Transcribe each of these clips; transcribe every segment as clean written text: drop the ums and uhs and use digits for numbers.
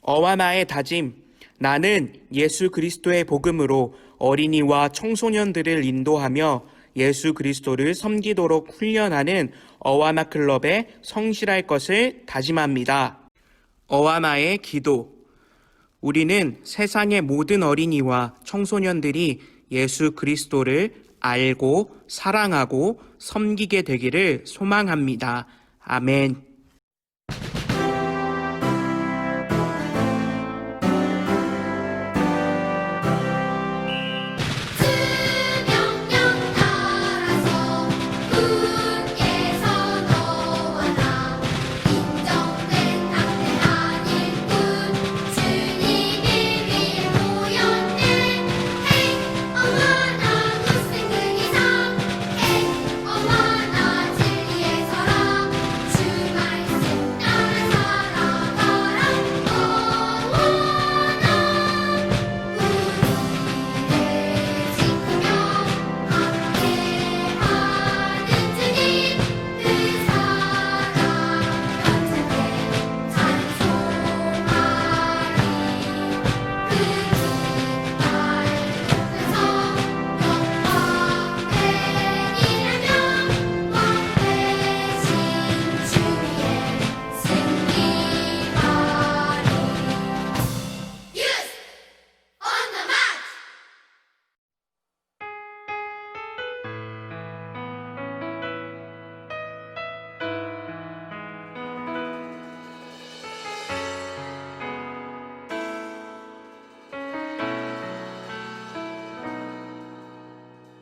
어와나의 다짐. 나는 예수 그리스도의 복음으로 어린이와 청소년들을 인도하며 예수 그리스도를 섬기도록 훈련하는 어와나 클럽에 성실할 것을 다짐합니다. 어와나의 기도. 우리는 세상의 모든 어린이와 청소년들이 예수 그리스도를 알고 사랑하고 섬기게 되기를 소망합니다. 아멘.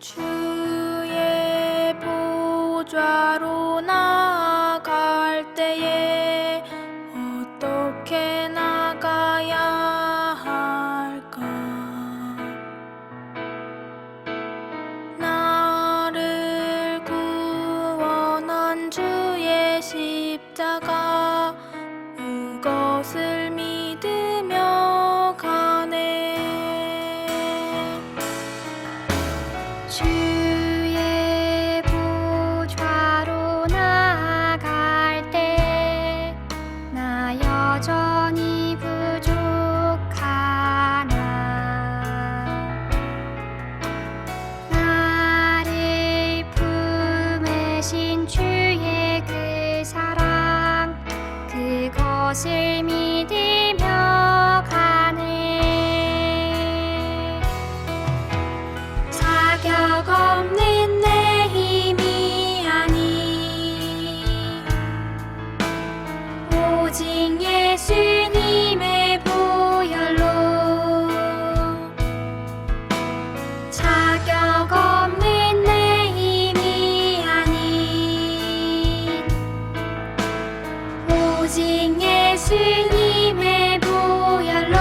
주의 보좌로 나아갈 때에 어떻게 나가야 할까? 나를 구원한 주의 십자가 그것을 믿으며 가네. 주의 보좌로 나아갈 때 나 여전히 부족하나. 나를 품에 신 주의 그 사랑 그것을 믿으며 가네. 자격 없는 내 힘이 아니 오직 예수님의 보혈로. 자격 없는 내 힘이 아닌 오직 예수님의 보혈로.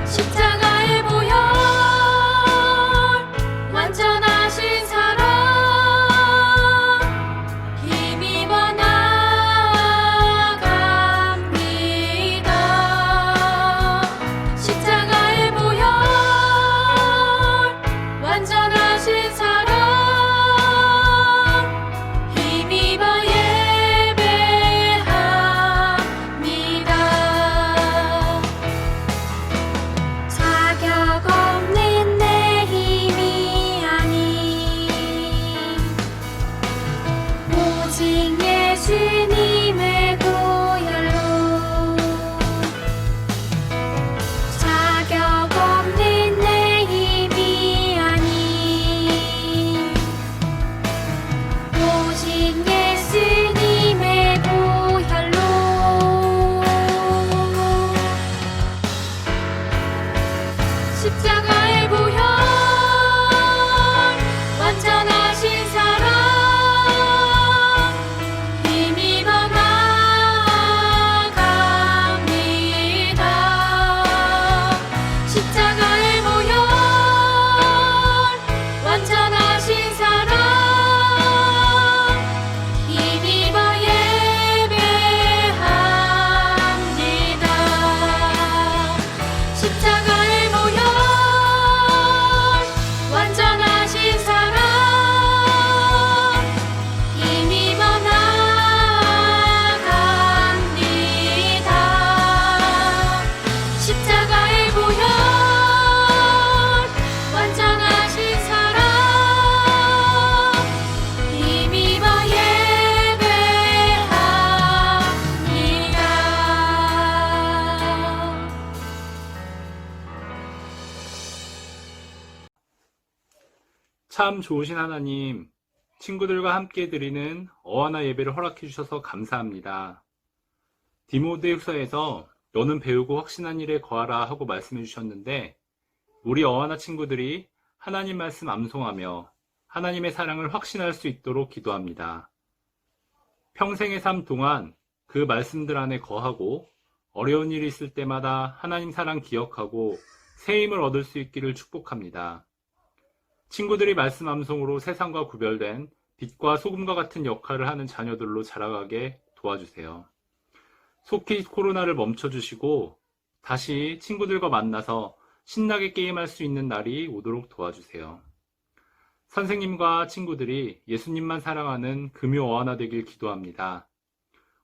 십자가의 보혈 완전하신 사랑 힘입어 나아갑니다. 십자가의 보혈 완전하신 사랑 힘입어 예배합니다. 자격 없는 내 힘이 아닌 오직 예수님의 보혈로. 자격 없는 내 힘이 아닌 오직 예수님의 보혈로. 십자가의 보혈 완전하신 사랑 힘입어 나아갑니다. 십자가의 보혈 완전하신 사랑 힘입어 예배합니다. 십자가의 보혈 완전하신 사랑 힘입어 나아갑니다. 참 좋으신 하나님, 친구들과 함께 드리는 어하나 예배를 허락해 주셔서 감사합니다. 디모데후서에서 너는 배우고 확신한 일에 거하라 하고 말씀해 주셨는데, 우리 어하나 친구들이 하나님 말씀 암송하며 하나님의 사랑을 확신할 수 있도록 기도합니다. 평생의 삶 동안 그 말씀들 안에 거하고 어려운 일이 있을 때마다 하나님 사랑 기억하고 새 힘을 얻을 수 있기를 축복합니다. 친구들이 말씀 암송으로 세상과 구별된 빛과 소금과 같은 역할을 하는 자녀들로 자라가게 도와주세요. 속히 코로나를 멈춰주시고 다시 친구들과 만나서 신나게 게임할 수 있는 날이 오도록 도와주세요. 선생님과 친구들이 예수님만 사랑하는 금요 어하나 되길 기도합니다.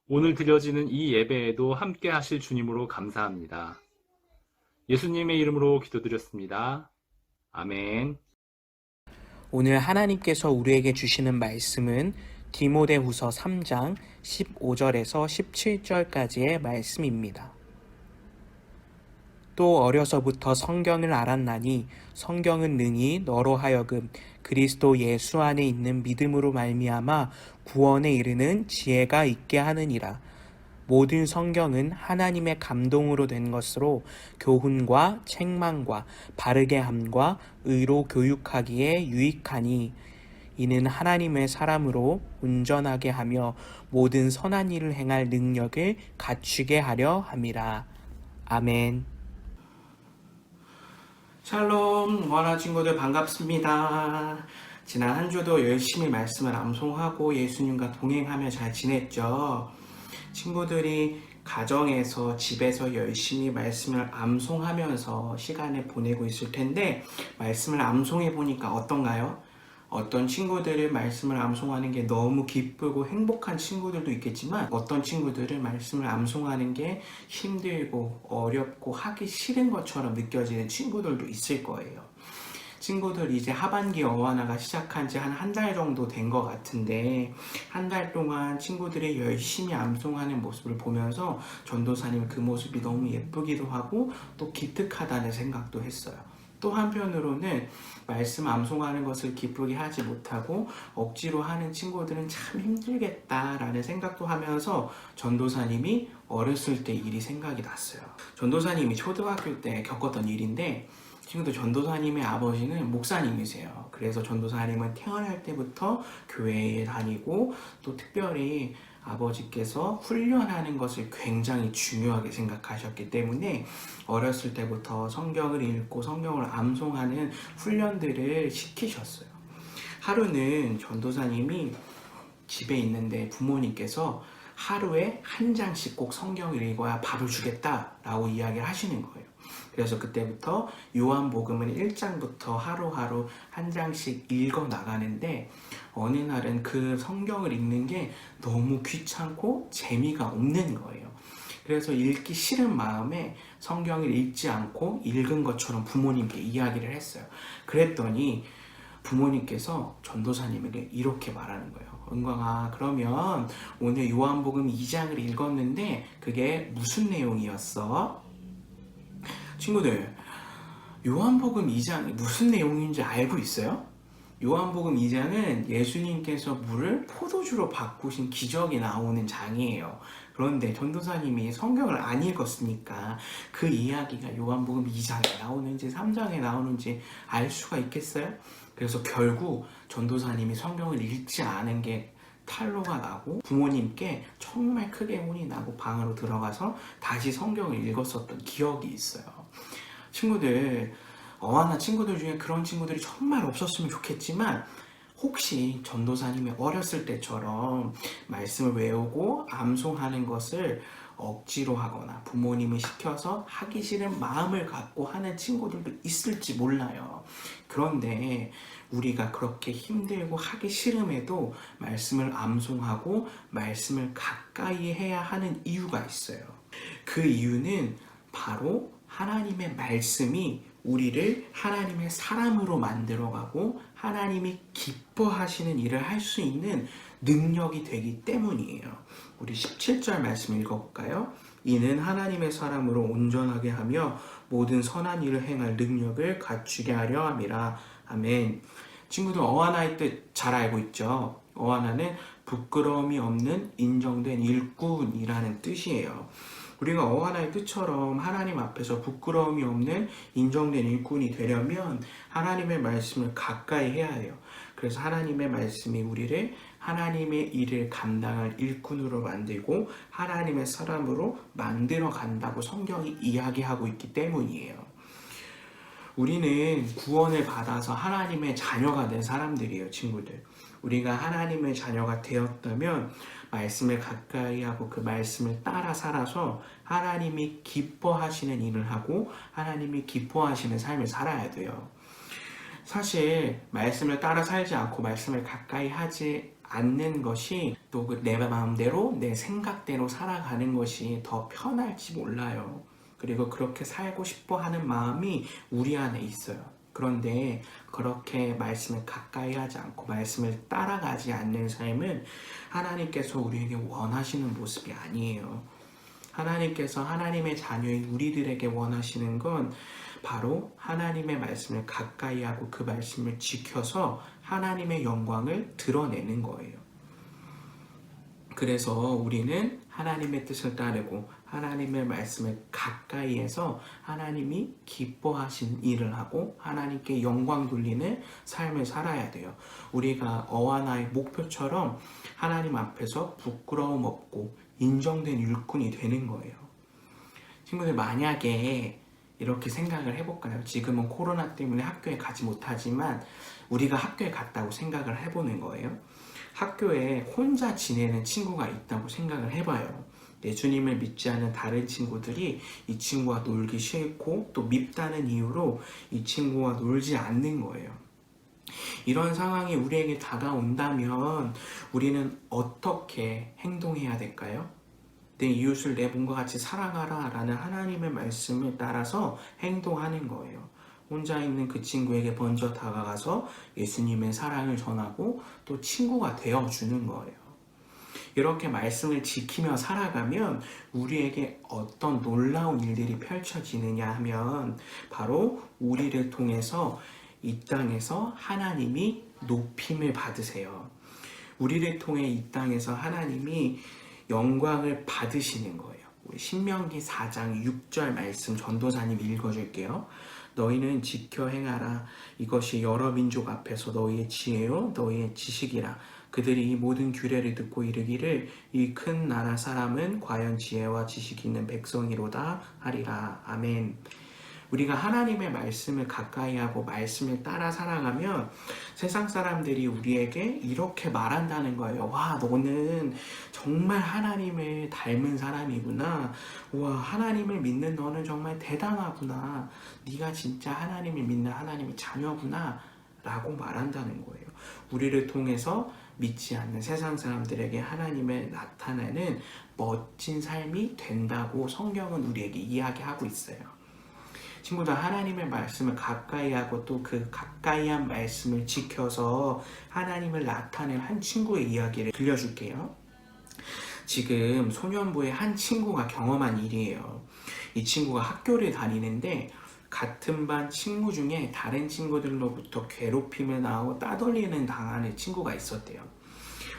오늘 드려지는 이 예배에도 함께 하실 주님으로 감사합니다. 예수님의 이름으로 기도드렸습니다. 아멘. 오늘 하나님께서 우리에게 주시는 말씀은 디모데후서 3장 15절에서 17절까지의 말씀입니다. 또 어려서부터 성경을 알았나니 성경은 능히 너로 하여금 그리스도 예수 안에 있는 믿음으로 말미암아 구원에 이르는 지혜가 있게 하느니라. 모든 성경은 하나님의 감동으로 된 것으로 교훈과 책망과 바르게 함과 의로 교육하기에 유익하니 이는 하나님의 사람으로 온전하게 하며 모든 선한 일을 행할 능력을 갖추게 하려 함이라. 아멘. 샬롬, 원하 친구들 반갑습니다. 지난 한 주도 열심히 말씀을 암송하고 예수님과 동행하며 잘 지냈죠. 친구들이 가정에서 집에서 열심히 말씀을 암송하면서 시간을 보내고 있을 텐데 말씀을 암송해 보니까 어떤가요? 어떤 친구들은 말씀을 암송하는 게 너무 기쁘고 행복한 친구들도 있겠지만 어떤 친구들은 말씀을 암송하는 게 힘들고 어렵고 하기 싫은 것처럼 느껴지는 친구들도 있을 거예요. 친구들 이제 하반기 어하나가 시작한 지 한 달 정도 된 것 같은데 한 달 동안 친구들이 열심히 암송하는 모습을 보면서 전도사님 그 모습이 너무 예쁘기도 하고 또 기특하다는 생각도 했어요. 또 한편으로는 말씀 암송하는 것을 기쁘게 하지 못하고 억지로 하는 친구들은 참 힘들겠다라는 생각도 하면서 전도사님이 어렸을 때 일이 생각이 났어요. 전도사님이 초등학교 때 겪었던 일인데 친구들 전도사님의 아버지는 목사님이세요. 그래서 전도사님은 태어날 때부터 교회에 다니고 또 특별히 아버지께서 훈련하는 것을 굉장히 중요하게 생각하셨기 때문에 어렸을 때부터 성경을 읽고 성경을 암송하는 훈련들을 시키셨어요. 하루는 전도사님이 집에 있는데 부모님께서 하루에 한 장씩 꼭 성경을 읽어야 밥을 주겠다라고 이야기를 하시는 거예요. 그래서 그때부터 요한복음은 1장부터 하루하루 한 장씩 읽어 나가는데 어느 날은 그 성경을 읽는 게 너무 귀찮고 재미가 없는 거예요. 그래서 읽기 싫은 마음에 성경을 읽지 않고 읽은 것처럼 부모님께 이야기를 했어요. 그랬더니 부모님께서 전도사님에게 이렇게 말하는 거예요. 은광아, 그러면 오늘 요한복음 2장을 읽었는데 그게 무슨 내용이었어? 친구들, 요한복음 2장이 무슨 내용인지 알고 있어요? 요한복음 2장은 예수님께서 물을 포도주로 바꾸신 기적이 나오는 장이에요. 그런데 전도사님이 성경을 안 읽었으니까 그 이야기가 요한복음 2장에 나오는지 3장에 나오는지 알 수가 있겠어요? 그래서 결국 전도사님이 성경을 읽지 않은 게 탈로가 나고 부모님께 정말 크게 혼이 나고 방으로 들어가서 다시 성경을 읽었었던 기억이 있어요. 친구들, 어하나 친구들 중에 그런 친구들이 정말 없었으면 좋겠지만 혹시 전도사님이 어렸을 때처럼 말씀을 외우고 암송하는 것을 억지로 하거나 부모님이 시켜서 하기 싫은 마음을 갖고 하는 친구들도 있을지 몰라요. 그런데 우리가 그렇게 힘들고 하기 싫음에도 말씀을 암송하고 말씀을 가까이 해야 하는 이유가 있어요. 그 이유는 바로 하나님의 말씀이 우리를 하나님의 사람으로 만들어가고 하나님이 기뻐하시는 일을 할 수 있는 능력이 되기 때문이에요. 우리 17절 말씀 읽어볼까요? 이는 하나님의 사람으로 온전하게 하며 모든 선한 일을 행할 능력을 갖추게 하려 함이라. 아멘. 친구들 어하나의 뜻 잘 알고 있죠? 어하나는 부끄러움이 없는 인정된 일꾼이라는 뜻이에요. 우리가 어하나의 뜻처럼 하나님 앞에서 부끄러움이 없는 인정된 일꾼이 되려면 하나님의 말씀을 가까이 해야 해요. 그래서 하나님의 말씀이 우리를 하나님의 일을 감당할 일꾼으로 만들고 하나님의 사람으로 만들어 간다고 성경이 이야기하고 있기 때문이에요. 우리는 구원을 받아서 하나님의 자녀가 된 사람들이에요, 친구들. 우리가 하나님의 자녀가 되었다면 말씀을 가까이 하고 그 말씀을 따라 살아서 하나님이 기뻐하시는 일을 하고 하나님이 기뻐하시는 삶을 살아야 돼요. 사실 말씀을 따라 살지 않고 말씀을 가까이 하지 않는 것이 또 내 마음대로 내 생각대로 살아가는 것이 더 편할지 몰라요. 그리고 그렇게 살고 싶어 하는 마음이 우리 안에 있어요. 그런데 그렇게 말씀을 가까이 하지 않고 말씀을 따라가지 않는 삶은 하나님께서 우리에게 원하시는 모습이 아니에요. 하나님께서 하나님의 자녀인 우리들에게 원하시는 건 바로 하나님의 말씀을 가까이 하고 그 말씀을 지켜서 하나님의 영광을 드러내는 거예요. 그래서 우리는 하나님의 뜻을 따르고 하나님의 말씀을 가까이 해서 하나님이 기뻐하신 일을 하고 하나님께 영광 돌리는 삶을 살아야 돼요. 우리가 어하나의 목표처럼 하나님 앞에서 부끄러움 없고 인정된 일꾼이 되는 거예요. 친구들, 만약에 이렇게 생각을 해볼까요? 지금은 코로나 때문에 학교에 가지 못하지만 우리가 학교에 갔다고 생각을 해보는 거예요. 학교에 혼자 지내는 친구가 있다고 생각을 해봐요. 예수님을 믿지 않은 다른 친구들이 이 친구와 놀기 싫고 또 밉다는 이유로 이 친구와 놀지 않는 거예요. 이런 상황이 우리에게 다가온다면 우리는 어떻게 행동해야 될까요? 내 이웃을 내 몸과 같이 사랑하라 라는 하나님의 말씀을 따라서 행동하는 거예요. 혼자 있는 그 친구에게 먼저 다가가서 예수님의 사랑을 전하고 또 친구가 되어주는 거예요. 이렇게 말씀을 지키며 살아가면 우리에게 어떤 놀라운 일들이 펼쳐지느냐 하면 바로 우리를 통해서 이 땅에서 하나님이 높임을 받으세요. 우리를 통해 이 땅에서 하나님이 영광을 받으시는 거예요. 우리 신명기 4장 6절 말씀 전도사님 읽어줄게요. 너희는 지켜 행하라. 이것이 여러 민족 앞에서 너희의 지혜요 너희의 지식이라. 그들이 이 모든 규례를 듣고 이르기를 이 큰 나라 사람은 과연 지혜와 지식이 있는 백성이로다 하리라. 아멘. 우리가 하나님의 말씀을 가까이 하고 말씀을 따라 살아가면 세상 사람들이 우리에게 이렇게 말한다는 거예요. 와, 너는 정말 하나님을 닮은 사람이구나. 와, 하나님을 믿는 너는 정말 대단하구나. 네가 진짜 하나님을 믿는 하나님의 자녀구나 라고 말한다는 거예요. 우리를 통해서 믿지 않는 세상 사람들에게 하나님을 나타내는 멋진 삶이 된다고 성경은 우리에게 이야기하고 있어요. 친구들, 하나님의 말씀을 가까이 하고 또 그 가까이 한 말씀을 지켜서 하나님을 나타낼 한 친구의 이야기를 들려줄게요. 지금 소년부의 한 친구가 경험한 일이에요. 이 친구가 학교를 다니는데 같은 반 친구 중에 다른 친구들로부터 괴롭힘을 당하고 따돌리는 당하는 친구가 있었대요.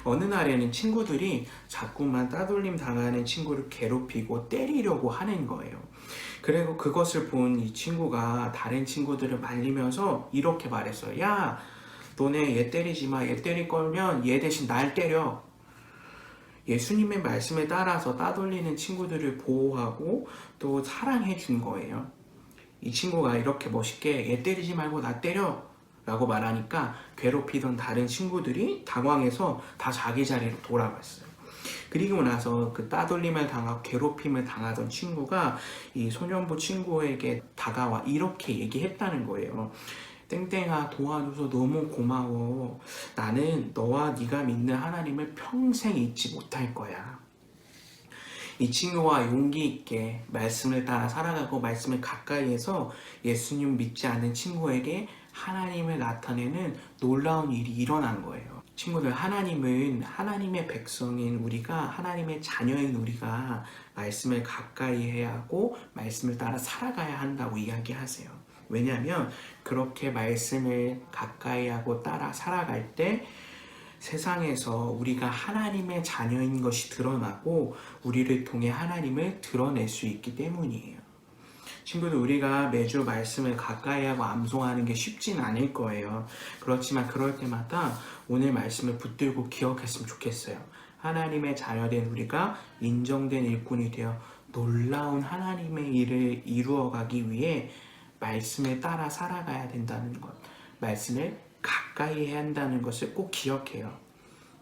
어느 날에는 친구들이 자꾸만 따돌림 당하는 친구를 괴롭히고 때리려고 하는 거예요. 그리고 그것을 본 이 친구가 다른 친구들을 말리면서 이렇게 말했어요. 야, 너네 얘 때리지 마. 얘 때릴 거면 얘 대신 날 때려. 예수님의 말씀에 따라서 따돌리는 친구들을 보호하고 또 사랑해 준 거예요. 이 친구가 이렇게 멋있게 얘 때리지 말고 나 때려 라고 말하니까 괴롭히던 다른 친구들이 당황해서 다 자기 자리로 돌아갔어요. 그리고 나서 그 따돌림을 당하고 괴롭힘을 당하던 친구가 이 소년부 친구에게 다가와 이렇게 얘기했다는 거예요. 땡땡아, 도와줘서 너무 고마워. 나는 너와 네가 믿는 하나님을 평생 잊지 못할 거야. 이 친구와 용기 있게 말씀을 따라 살아가고 말씀을 가까이 해서 예수님 믿지 않는 친구에게 하나님을 나타내는 놀라운 일이 일어난 거예요. 친구들, 하나님은 하나님의 백성인 우리가, 하나님의 자녀인 우리가 말씀을 가까이 해야 하고 말씀을 따라 살아가야 한다고 이야기하세요. 왜냐하면 그렇게 말씀을 가까이 하고 따라 살아갈 때 세상에서 우리가 하나님의 자녀인 것이 드러나고 우리를 통해 하나님을 드러낼 수 있기 때문이에요. 친구들, 우리가 매주 말씀을 가까이 하고 암송하는 게 쉽진 않을 거예요. 그렇지만 그럴 때마다 오늘 말씀을 붙들고 기억했으면 좋겠어요. 하나님의 자녀된 우리가 인정된 일꾼이 되어 놀라운 하나님의 일을 이루어가기 위해 말씀을 따라 살아가야 된다는 것, 말씀을 가까이 해야 한다는 것을 꼭 기억해요.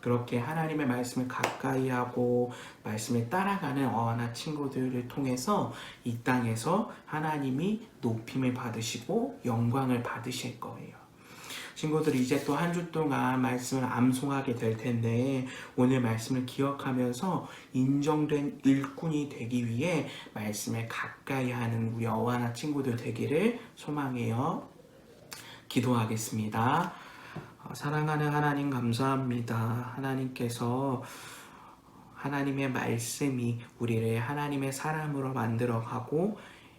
그렇게 하나님의 말씀을 가까이 하고 말씀을 따라가는 어하나 친구들을 통해서 이 땅에서 하나님이 높임을 받으시고 영광을 받으실 거예요. 친구들이 이제 또 한 주 동안 말씀을 암송하게 될 텐데 오늘 말씀을 기억하면서 인정된 일꾼이 되기 위해 말씀을 가까이 하는 우리 어하나 친구들 되기를 소망해요. 기도하겠습니다. 사랑하는 하나님, 감사합니다. 하나님께서 하나님의 말씀이 우리를 하나님의 사람으로 만들어가고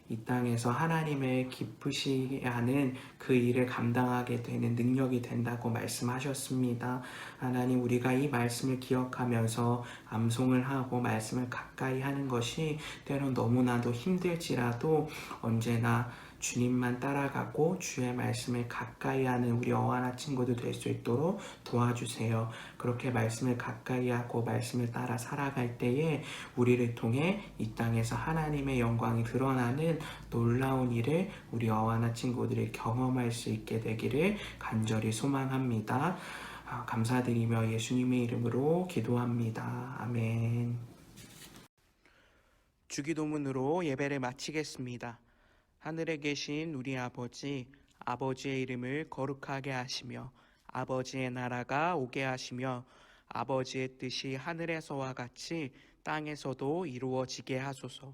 이 땅에서 하나님을 기쁘시게 하는 그 일을 감당하게 되는 능력이 된다고 말씀하셨습니다. 하나님, 우리가 이 말씀을 기억하면서 암송을 하고 말씀을 가까이 하는 것이 때론 너무나도 힘들지라도 언제나 주님만 따라가고 주의 말씀을 가까이 하는 우리 어하나 친구들 될 수 있도록 도와주세요. 그렇게 말씀을 가까이 하고 말씀을 따라 살아갈 때에 우리를 통해 이 땅에서 하나님의 영광이 드러나는 놀라운 일을 우리 어하나 친구들이 경험할 수 있게 되기를 간절히 소망합니다. 감사드리며 예수님의 이름으로 기도합니다. 아멘. 주기도문으로 예배를 마치겠습니다. 하늘에 계신 우리 아버지, 아버지의 이름을 거룩하게 하시며 아버지의 나라가 오게 하시며 아버지의 뜻이 하늘에서와 같이 땅에서도 이루어지게 하소서.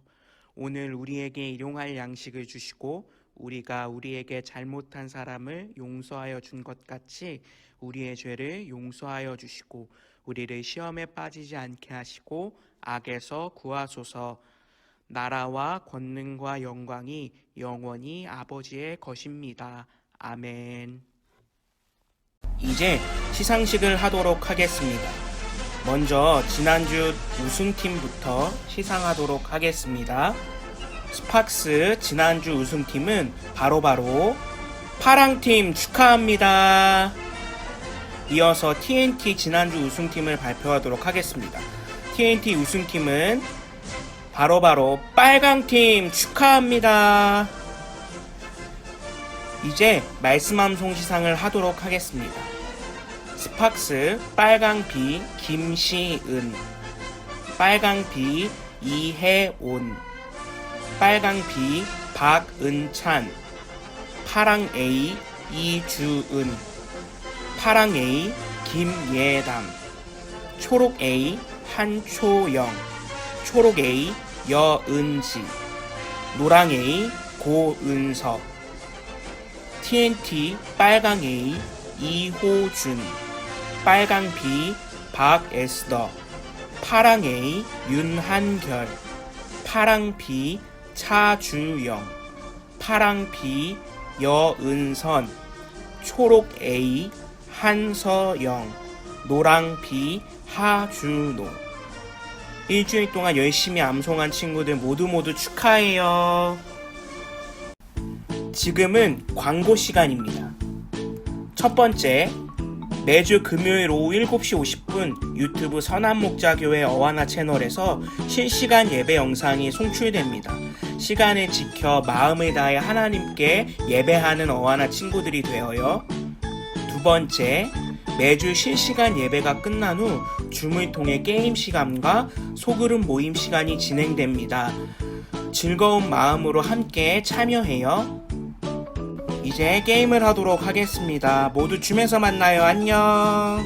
오늘 우리에게 일용할 양식을 주시고 우리가 우리에게 잘못한 사람을 용서하여 준 것 같이 우리의 죄를 용서하여 주시고 우리를 시험에 빠지지 않게 하시고 악에서 구하소서. 나라와 권능과 영광이 영원히 아버지의 것입니다. 아멘. 이제 시상식을 하도록 하겠습니다. 먼저 지난주 우승팀부터 시상하도록 하겠습니다. 스팍스 지난주 우승팀은 바로 파랑팀 축하합니다. 이어서 TNT 지난주 우승팀을 발표하도록 하겠습니다. TNT 우승팀은 바로 빨강팀 축하합니다. 이제 말씀암송 시상을 하도록 하겠습니다. 스팍스 빨강비 김시은, 빨강비 이혜온, 빨강비 박은찬, 파랑A 이주은, 파랑A 김예담, 초록A 한초영, 초록A 여은지, 노랑A 고은석, TNT 빨강A 이호준, 빨강비 박에스더, 파랑A 윤한결, 파랑비 차주영, 파랑비 여은선, 초록A 한서영, 노랑비 하준호. 일주일 동안 열심히 암송한 친구들 모두 축하해요. 지금은 광고 시간입니다. 첫 번째, 매주 금요일 오후 7시 50분 유튜브 선한목자교회 어하나 채널에서 실시간 예배 영상이 송출됩니다. 시간을 지켜 마음을 다해 하나님께 예배하는 어하나 친구들이 되어요. 두 번째, 매주 실시간 예배가 끝난 후 줌을 통해 게임 시간과 소그룹 모임 시간이 진행됩니다. 즐거운 마음으로 함께 참여해요. 이제 게임을 하도록 하겠습니다. 모두 줌에서 만나요. 안녕.